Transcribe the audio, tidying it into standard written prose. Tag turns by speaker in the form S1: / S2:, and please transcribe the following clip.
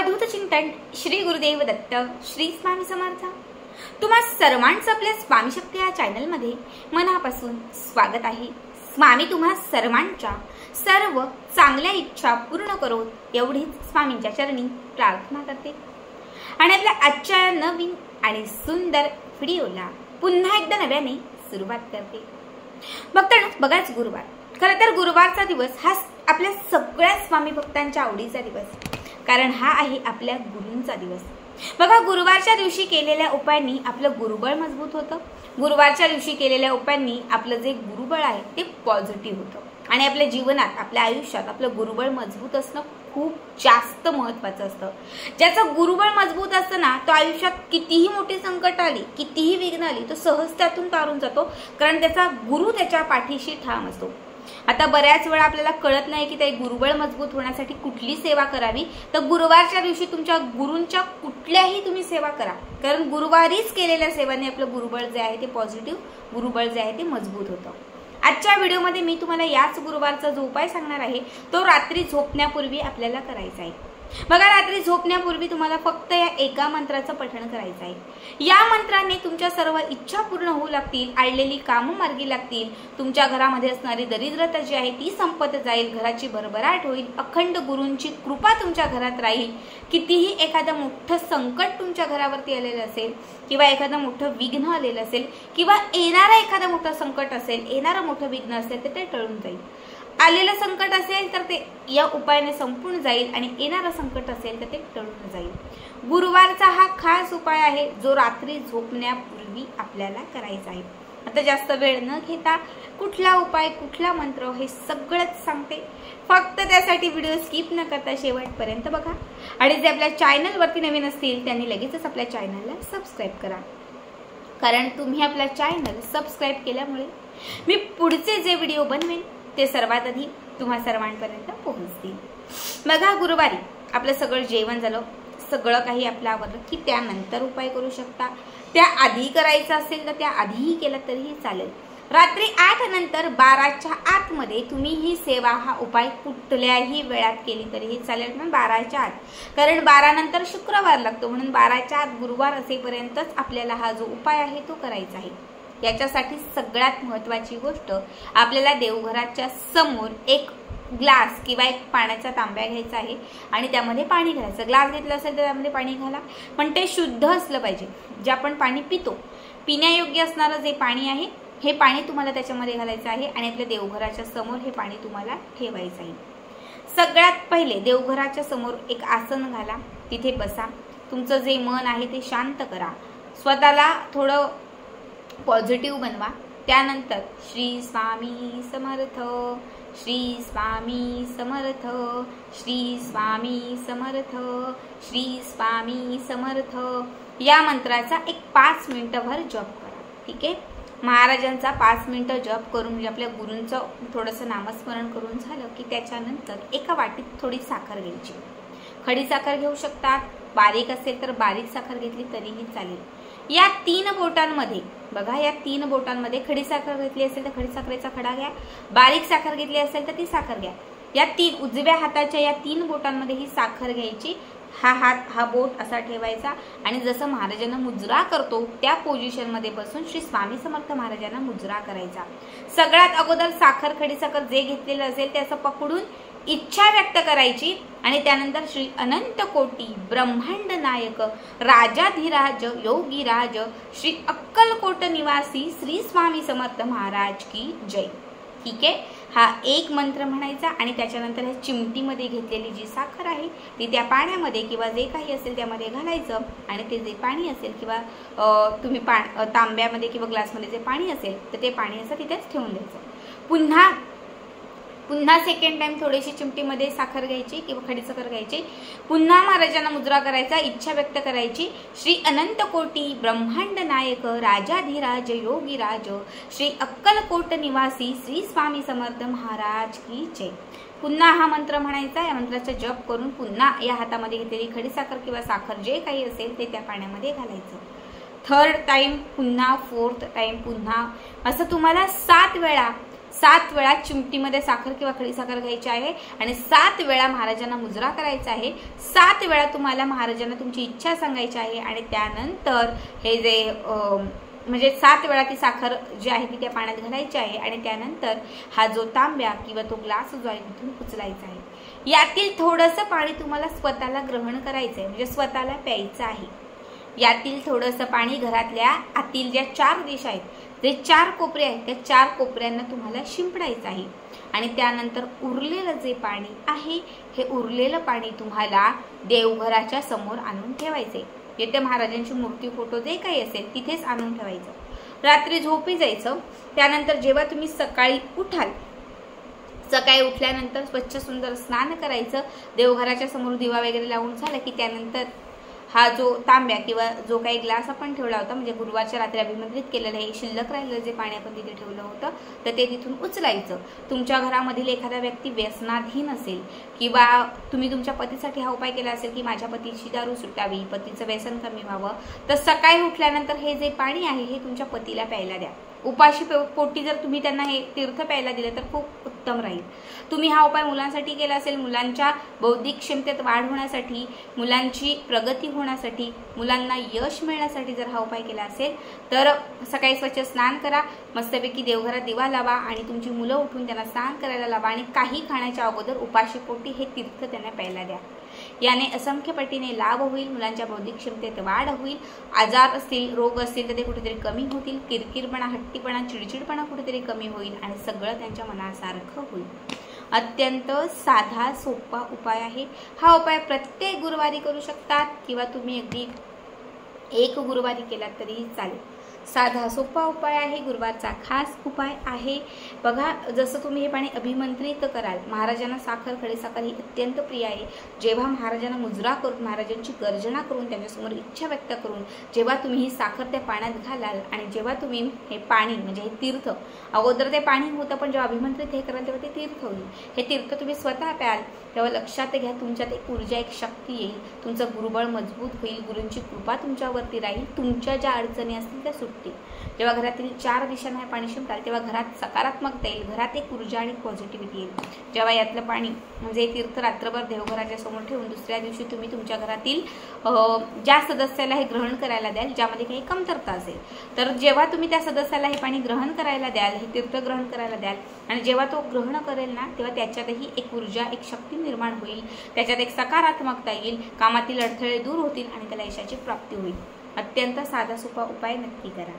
S1: अवधूत चिंतन श्री गुरुदेव दत्त श्री स्वामी समर्थ। तुम्हा सर्वांचं आपल्या स्वामी शक्ती या चॅनल मध्ये मनापासून स्वागत आहे। स्वामी तुम्हा सर्वांच्या सर्व चांगल्या इच्छा पूर्ण करो एवढीच स्वामींच्या चरणी प्रार्थना करते आणि आपल्या आजच्या नवीन आणि सुंदर व्हिडिओला पुन्हा एकदा नव्याने सुरुवात करते। भक्तांनो, बघाच गुरुवार, खरं तर गुरुवारचा दिवस हा आपल्या सगळ्या स्वामी भक्तांच्या आवडीचा दिवस, कारण हा आहे आपल्या गुरूंचा दिवस। बघा, गुरुवारच्या दिवशी केलेल्या उपायांनी आपलं गुरुबळ मजबूत होतं। गुरुवारच्या दिवशी केलेल्या उपायांनी आपलं जे गुरुबळ आहे ते पॉझिटिव्ह होतं आणि आपल्या जीवनात, आपल्या आयुष्यात आपलं गुरुबळ मजबूत असणं खूप जास्त महत्त्वाचं असतं। ज्याचं गुरुबळ मजबूत असतं ना, तो आयुष्यात कितीही मोठी संकट आली, कितीही विघ्न आली, तो सहज त्यातून तारून जातो, कारण त्याचा गुरु त्याच्या पाठीशी ठाम असतो। आता बऱ्याच वेळा आपल्याला कळत नाही की ते गुरुबळ मजबूत होण्यासाठी कुठली सेवा करावी, तर गुरुवारच्या दिवशी तुमच्या गुरूंच्या कुठल्याही तुम्ही सेवा करा, कारण गुरुवारीच केलेल्या सेवांनी आपलं गुरुबळ जे आहे ते पॉझिटिव्ह गुरुबळ जे आहे ते मजबूत होतं। आजच्या व्हिडिओमध्ये मी तुम्हाला याच गुरुवारचा जो उपाय सांगणार आहे तो रात्री झोपण्यापूर्वी आपल्याला करायचा आहे। बघा, रात्री झोपण्यापूर्वी तुम्हाला फक्त या एका मंत्राचं पठण करायचं आहे। या मंत्राने तुमच्या सर्व इच्छा पूर्ण होऊ लागतील, आडलेली कामं मार्गी लागतील, तुमच्या घरामध्ये असणारी दरिद्रता जी आहे ती संपत जाईल, घराची भरभराट होईल, अखंड गुरूंची कृपा तुमच्या घरात राहील। कितीही एखादं मोठं संकट तुमच्या घरावरती आलेलं असेल किंवा एखादं मोठं विघ्न आलेलं असेल किंवा येणारं एखादं मोठं संकट असेल, येणारं मोठं विघ्न असेल तर ते टळून जाईल। आलेलं संकट असेल तर ते या उपायाने संपून जाईल आणि येणारं संकट असेल तर ते टळून जाईल। गुरुवारचा हा खास उपाय आहे जो रात्री झोपण्यापूर्वी आपल्याला करायचा आहे। आता जास्त वेळ न घेता कुठला उपाय, कुठला मंत्र हे सगळंच सांगते, फक्त त्यासाठी व्हिडिओ स्किप न करता शेवटपर्यंत बघा। आणि जे आपल्या चॅनलवरती नवीन असतील त्यांनी लगेचच आपल्या चॅनलला सबस्क्राईब करा, कारण तुम्ही आपल्या चॅनल सबस्क्राईब केल्यामुळे मी पुढचे जे व्हिडिओ बनवेन ते सर्वात आधी तुम्हा सर्वांपर्यंत पोहोचतील। बघा, गुरुवारी आपलं सगळं जेवण झालं, सगळं काही आपलं आवरलं की त्यानंतर उपाय करू शकता। त्या आधी करायचं असेल तर त्या आधीही केलं तरीही चालेल। रात्री 8 नंतर 12च्या आतमध्ये तुम्ही ही सेवा, हा उपाय कुठल्याही वेळात केली तरीही चालेल, पण 12च्या आत, कारण 12 नंतर शुक्रवार लागतो, म्हणून 12च्या आत गुरुवार असेपर्यंतच आपल्याला हा जो उपाय आहे तो करायचा आहे। याच्यासाठी सगळ्यात महत्त्वाची गोष्ट, आपल्याला देवघराच्या समोर एक ग्लास किंवा एक पाण्याचा तांब्या घ्यायचा आहे आणि त्यामध्ये पाणी घालायचं। ग्लास घेतला असेल तर त्यामध्ये पाणी घाला, पण ते शुद्ध असलं पाहिजे। जे आपण पाणी पितो, पिण्यायोग्य असणारं जे पाणी आहे हे पाणी तुम्हाला त्याच्यामध्ये घालायचं आहे आणि आपल्या देवघराच्या समोर हे पाणी तुम्हाला ठेवायचं आहे। सगळ्यात पहिले देवघराच्या समोर एक आसन घाला, तिथे बसा, तुमचं जे मन आहे ते शांत करा, स्वतःला थोडं पॉझिटिव्ह बनवा। त्यानंतर श्री स्वामी समर्थ, श्री स्वामी समर्थ, श्री स्वामी समर्थ, श्री स्वामी समर्थ या मंत्राचा एक 5 मिनिटभर जप करा। ठीक आहे, महाराजांचा 5 मिनिटं जप करून, म्हणजे आपल्या गुरूंचं थोडंसं नामस्मरण करून झालं की त्याच्यानंतर एका वाटीत थोडी साखर घ्यायची। खडी साखर घेऊ शकतात, बारीक असेल तर बारीक साखर घेतली तरीही चालेल। या 3 बोटांमध्ये, बघा, या 3 बोटांमध्ये खडी साखर घेतली असेल तर खडी साखरेचा खडा घ्या, बारीक साखर घेतली असेल तर ती साखर घ्या। या 3 उजव्या हाताच्या या 3 बोटांमध्ये ही साखर घ्यायची, हा हात, हा बोट असा ठेवायचा आणि जसं महाराजांना मुजरा करतो त्या पोझिशन मध्ये बसून श्री स्वामी समर्थ महाराजांना मुजरा करायचा। सगळ्यात अगोदर साखर, खडी साखर जे घेतलेलं असेल त्याचं पकडून इच्छा व्यक्त करायची आणि त्यानंतर श्री अनंत कोटी ब्रह्मांड नायक राजाधिराज योगीराज श्री अक्कलकोट निवासी श्री स्वामी समर्थ महाराज की जय। ठीक आहे, हा एक मंत्र म्हणायचा आणि त्याच्यानंतर ह्या चिमटीमध्ये घेतलेली जी साखर आहे ती त्या पाण्यामध्ये किंवा जे काही असेल त्यामध्ये घालायचं आणि ते जे पाणी असेल किंवा तुम्ही तांब्यामध्ये किंवा ग्लासमध्ये जे पाणी असेल तर ते पाणी असं तिथेच ठेवून द्यायचं। पुन्हा सेकंड टाइम थोडीशी चिमटीमध्ये साखर घ्यायची किंवा खडी साखर घ्यायची, पुन्हा महाराजांना मुजरा करायचा, इच्छा व्यक्त करायची, श्री अनंत कोटी ब्रह्मांड नायक राजाधिराज योगीराज श्री अक्कलकोट निवासी श्री स्वामी समर्थ महाराज की जय। पुन्हा हा मंत्र म्हणायचा। या मंत्राचा जप करून पुन्हा या हातामध्ये घेतलेली खडी साखर किंवा साखर जे काही असेल ते त्या पाण्यामध्ये घालायचं। 3rd टाइम पुन्हा, 4th टाइम पुन्हा, असं तुम्हाला 7 वेळा 7 वेळा चिमटीमध्ये साखर किंवा खडी साखर घ्यायची आहे आणि 7 वेळा महाराजांना मुजरा करायचा आहे। 7 वेळा तुम्हाला महाराजांना तुमची इच्छा सांगायची आहे आणि त्यानंतर हे जे म्हणजे 7 वेळा ती साखर जी आहे ती त्या पाण्यात घालायची आहे आणि त्यानंतर हा जो तांब्या किंवा तो ग्लास जो आहे तिथून उचलायचा आहे। यातील थोडंसं पाणी तुम्हाला स्वतःला ग्रहण करायचं आहे, म्हणजे स्वतःला प्यायचं आहे। यातील थोडंसं पाणी घरातल्या आतील ज्या 4 दिशा आहेत, जे 4 कोपरे आहेत, त्या 4 कोपऱ्यांना तुम्हाला शिंपडायचं आहे आणि त्यानंतर उरलेलं जे पाणी आहे हे उरलेलं पाणी तुम्हाला देवघराच्या समोर आणून ठेवायचे। येथे महाराजांची मूर्ती, फोटो जे काही असेल तिथेच आणून ठेवायचं। रात्री झोपी जायचं। त्यानंतर जेव्हा तुम्ही सकाळी उठाल, सकाळी उठल्यानंतर स्वच्छ सुंदर स्नान करायचं। देवघराच्या समोर दिवा वगैरे लावून झालं की त्यानंतर हा जो तांब्या किंवा जो काही ग्लास आपण ठेवला होता, म्हणजे गुरुवारच्या रात्री अभिमंत्रित केलेलं हे शिल्लक राहिलेलं जे पाणी आपण तिथे ठेवलं होतं तर ते तिथून उचलायचं। तुमच्या घरामधील एखादा व्यक्ती व्यसनाधीन असेल किंवा तुम्ही तुमच्या पतीसाठी हा उपाय केला असेल की माझ्या पतीची दारू सुटावी, पतीचं व्यसन कमी व्हावं, तर सकाळी उठल्यानंतर हे जे पाणी आहे हे तुमच्या पतीला प्यायला द्या। उपाशी पोटी जर तुम्ही त्यांना हे तीर्थ प्यायला दिले तर खूप उत्तम राहील। तुम्ही हा उपाय मुलांसाठी केला असेल, मुलांच्या बौद्धिक क्षमतेत वाढ होण्यासाठी, मुलांची प्रगती होण्यासाठी, मुलांना यश मिळण्यासाठी जर हा उपाय केला असेल तर सकाळी स्वच्छ स्नान करा, मस्तपैकी देवघरात दिवा लावा आणि तुमची मुलं उठून त्यांना स्नान करायला लावा आणि काही खाण्याच्या अगोदर उपाशी पोटी हे तीर्थ त्यांना प्यायला द्या। याने असंख्य पटीने लाभ होईल, मुलांच्या बौद्धिक क्षमतेत वाढ होईल, आजार असतील, रोग असतील तर ते कुठेतरी कमी होतील, किरकिरपणा, हट्टीपणा, चिडचिडपणा कुठेतरी कमी होईल आणि सगळं त्यांच्या मनासारखं होईल। अत्यंत साधा सोपा उपाय आहे हा। उपाय प्रत्येक गुरुवारी करू शकतात किंवा तुम्ही अगदी 1 गुरुवारी केला तरीही चालेल। साधा सोपा उपाय आहे, गुरुवारचा खास उपाय आहे। बघा, जसं तुम्ही हे पाणी अभिमंत्रित कराल, महाराजांना साखर, खडी साखर ही अत्यंत प्रिय आहे। जेव्हा महाराजांना मुजरा करून, महाराजांची गर्जना करून, त्यांच्यासमोर इच्छा व्यक्त करून जेव्हा तुम्ही ही साखर त्या पाण्यात घालाल आणि जेव्हा तुम्ही हे पाणी म्हणजे हे तीर्थ, अगोदर ते पाणी होतं पण जेव्हा अभिमंत्रित हे कराल तेव्हा ते तीर्थ होईल। हे तीर्थ तुम्ही स्वतः प्याल तेव्हा लक्षात घ्या तुमच्यात एक ऊर्जा, एक शक्ती येईल, तुमचं गुरुबळ मजबूत होईल, गुरूंची कृपा तुमच्यावरती राहील, तुमच्या ज्या अडचणी असतील त्या सुटतील। जेव्हा घरातील 4 दिशांना हे पाणी शिंपडाल तेव्हा घरात सकारात्मकता येईल, घरात एक ऊर्जा आणि पॉझिटिव्हिटी येईल। जेव्हा यातलं पाणी म्हणजे तीर्थ रात्रभर देवघराच्या समोर ठेवून दुसऱ्या दिवशी तुम्ही तुमच्या घरातील ज्या सदस्याला हे ग्रहण करायला द्याल, ज्यामध्ये काही कमतरता असेल, तर जेव्हा तुम्ही त्या सदस्याला हे पाणी ग्रहण करायला द्याल, हे तीर्थ ग्रहण करायला द्याल आणि जेव्हा तो ग्रहण करेल ना तेव्हा त्याच्यातही एक ऊर्जा, एक शक्ती निर्माण होईल, त्याच्यात एक सकारात्मकता येईल, कामातील अडथळे दूर होतील आणि त्याला यशाची प्राप्ती होईल। अत्यंत साधा सोपा उपाय नक्की करा।